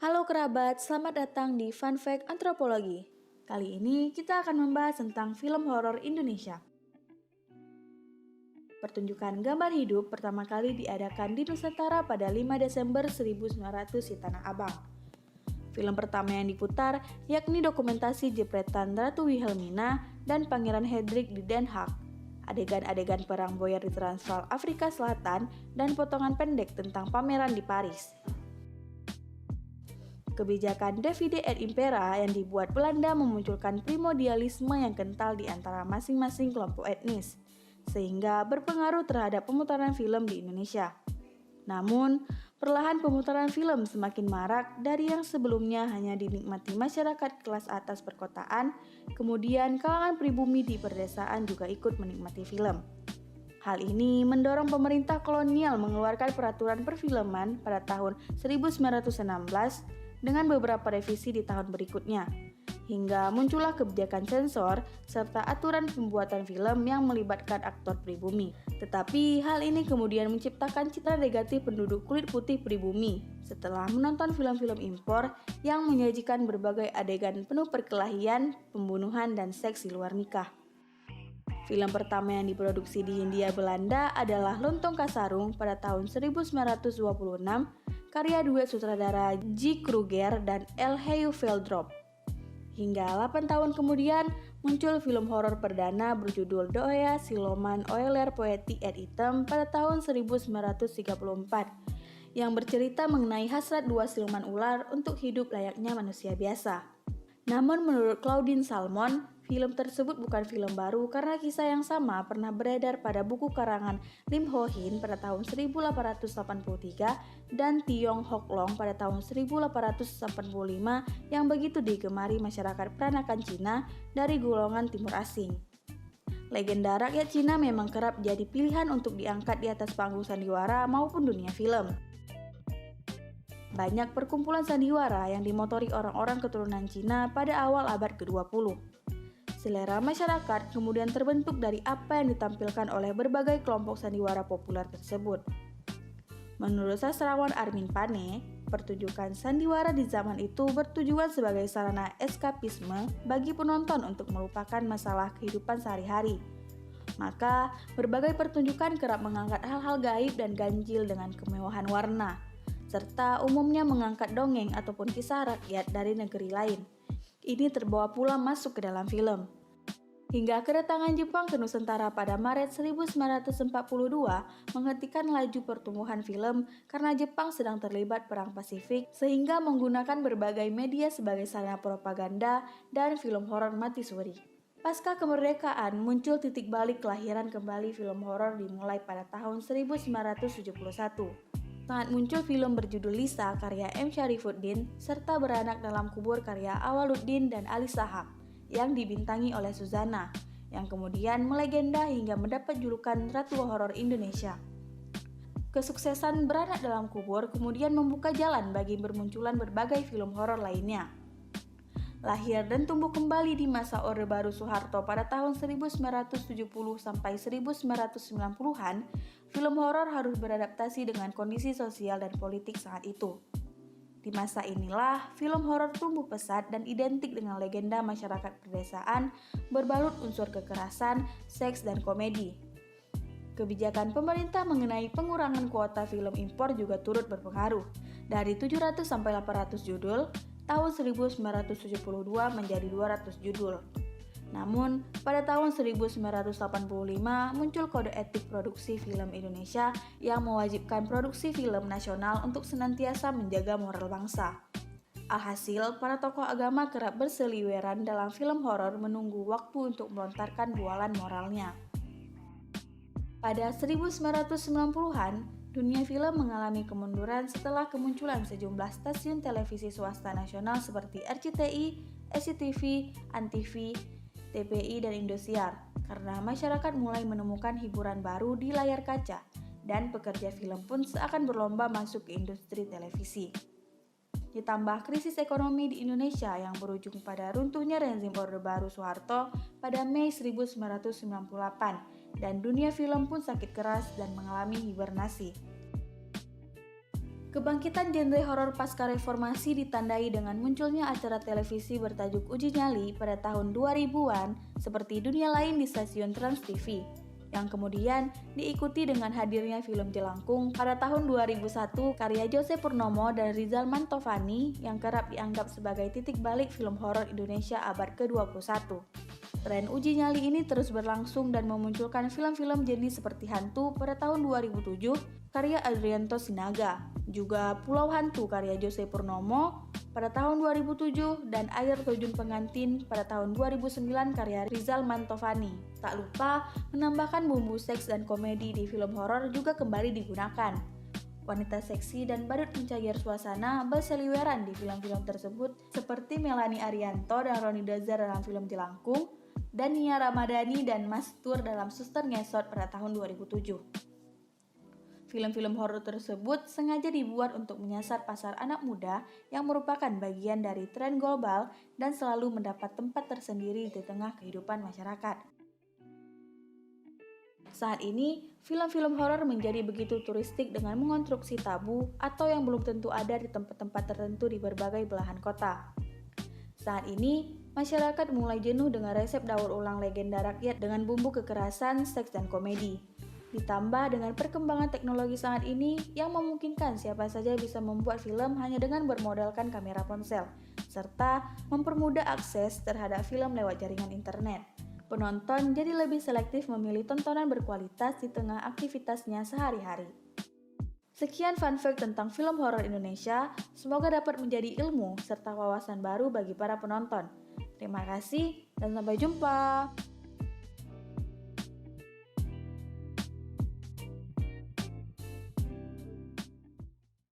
Halo kerabat, selamat datang di Fun Fact Antropologi. Kali ini kita akan membahas tentang film horor Indonesia. Pertunjukan gambar hidup pertama kali diadakan di Nusantara pada 5 Desember 1900 di Tanah Abang. Film pertama yang diputar yakni dokumentasi jepretan Ratu Wilhelmina dan Pangeran Hendrik di Den Haag. Adegan-adegan perang boer di Transvaal, Afrika Selatan, dan potongan pendek tentang pameran di Paris. Kebijakan Divide et Impera yang dibuat Belanda memunculkan primordialisme yang kental di antara masing-masing kelompok etnis, sehingga berpengaruh terhadap pemutaran film di Indonesia. Namun, perlahan pemutaran film semakin marak dari yang sebelumnya hanya dinikmati masyarakat kelas atas perkotaan, kemudian kalangan pribumi di perdesaan juga ikut menikmati film. Hal ini mendorong pemerintah kolonial mengeluarkan peraturan perfilman pada tahun 1916 dengan beberapa revisi di tahun berikutnya, hingga muncullah kebijakan sensor serta aturan pembuatan film yang melibatkan aktor pribumi. Tetapi hal ini kemudian menciptakan citra negatif penduduk kulit putih pribumi setelah menonton film-film impor yang menyajikan berbagai adegan penuh perkelahian, pembunuhan, dan seks di luar nikah. Film pertama yang diproduksi di Hindia Belanda adalah Lontong Kasarung pada tahun 1926, karya duet sutradara J. Kruger dan L. Heu Veldrop. Hingga 8 tahun kemudian muncul film horor perdana berjudul Doea Siloman Oeler Poeti et Item pada tahun 1934 yang bercerita mengenai hasrat dua siluman ular untuk hidup layaknya manusia biasa. Namun menurut Claudine Salmon, film tersebut bukan film baru karena kisah yang sama pernah beredar pada buku karangan Lim Ho Hin pada tahun 1883 dan Tiong Hock Long pada tahun 1885 yang begitu digemari masyarakat peranakan Cina dari golongan timur asing. Legenda rakyat Cina memang kerap jadi pilihan untuk diangkat di atas panggung sandiwara maupun dunia film. Banyak perkumpulan sandiwara yang dimotori orang-orang keturunan Cina pada awal abad ke-20. Selera masyarakat kemudian terbentuk dari apa yang ditampilkan oleh berbagai kelompok sandiwara populer tersebut. Menurut sastrawan Armin Pane, pertunjukan sandiwara di zaman itu bertujuan sebagai sarana eskapisme bagi penonton untuk melupakan masalah kehidupan sehari-hari. Maka, berbagai pertunjukan kerap mengangkat hal-hal gaib dan ganjil dengan kemewahan warna, serta umumnya mengangkat dongeng ataupun kisah rakyat dari negeri lain. Ini terbawa pula masuk ke dalam film. Hingga kedatangan Jepang ke Nusantara pada Maret 1942 menghentikan laju pertumbuhan film karena Jepang sedang terlibat Perang Pasifik sehingga menggunakan berbagai media sebagai sarana propaganda dan film horor mati suri. Pasca kemerdekaan muncul titik balik kelahiran kembali film horor dimulai pada tahun 1971. Saat muncul film berjudul Lisa karya M. Syarifuddin serta Beranak Dalam Kubur karya Awaluddin dan Ali Shahab yang dibintangi oleh Suzana, yang kemudian melegenda hingga mendapat julukan Ratu Horor Indonesia. Kesuksesan Beranak Dalam Kubur kemudian membuka jalan bagi bermunculan berbagai film horor lainnya. Lahir dan tumbuh kembali di masa Orde Baru Soeharto pada tahun 1970 sampai 1990-an, film horor harus beradaptasi dengan kondisi sosial dan politik saat itu. Di masa inilah, film horor tumbuh pesat dan identik dengan legenda masyarakat pedesaan berbalut unsur kekerasan, seks, dan komedi. Kebijakan pemerintah mengenai pengurangan kuota film impor juga turut berpengaruh, dari 700 sampai 800 judul, tahun 1972 menjadi 200 judul. Namun, pada tahun 1985 muncul Kode Etik Produksi Film Indonesia yang mewajibkan produksi film nasional untuk senantiasa menjaga moral bangsa. Alhasil, para tokoh agama kerap berseliweran dalam film horor menunggu waktu untuk melontarkan bualan moralnya. Pada 1990-an, dunia film mengalami kemunduran setelah kemunculan sejumlah stasiun televisi swasta nasional seperti RCTI, SCTV, Antv, TPI, dan Indosiar, karena masyarakat mulai menemukan hiburan baru di layar kaca, dan pekerja film pun seakan berlomba masuk ke industri televisi. Ditambah krisis ekonomi di Indonesia yang berujung pada runtuhnya rezim Orde Baru Soeharto pada Mei 1998, dan dunia film pun sakit keras dan mengalami hibernasi. Kebangkitan genre horor pasca reformasi ditandai dengan munculnya acara televisi bertajuk Uji Nyali pada tahun 2000-an seperti Dunia Lain di stasiun Trans TV, yang kemudian diikuti dengan hadirnya film Jelangkung pada tahun 2001 karya Jose Purnomo dan Rizal Mantovani yang kerap dianggap sebagai titik balik film horor Indonesia abad ke-21. Tren uji nyali ini terus berlangsung dan memunculkan film-film jenis seperti Hantu pada tahun 2007 karya Adrianto Sinaga, juga Pulau Hantu karya Jose Purnomo pada tahun 2007 dan Air Terjun Pengantin pada tahun 2009 karya Rizal Mantovani. Tak lupa menambahkan bumbu seks dan komedi di film horor juga kembali digunakan. Wanita seksi dan badut pencair suasana berseliweran di film-film tersebut seperti Melanie Arianto dan Roni Dazar dalam film Jelangkung, dan Nia Ramadhani dan Mas Tur dalam Suster Ngesot pada tahun 2007. Film-film horor tersebut sengaja dibuat untuk menyasar pasar anak muda yang merupakan bagian dari tren global dan selalu mendapat tempat tersendiri di tengah kehidupan masyarakat. Saat ini, film-film horor menjadi begitu turistik dengan mengonstruksi tabu atau yang belum tentu ada di tempat-tempat tertentu di berbagai belahan kota. Saat ini, masyarakat mulai jenuh dengan resep daur ulang legenda rakyat dengan bumbu kekerasan, seks, dan komedi. Ditambah dengan perkembangan teknologi saat ini yang memungkinkan siapa saja bisa membuat film hanya dengan bermodalkan kamera ponsel, serta mempermudah akses terhadap film lewat jaringan internet. Penonton jadi lebih selektif memilih tontonan berkualitas di tengah aktivitasnya sehari-hari. Sekian fun fact tentang film horor Indonesia, semoga dapat menjadi ilmu serta wawasan baru bagi para penonton. Terima kasih dan sampai jumpa.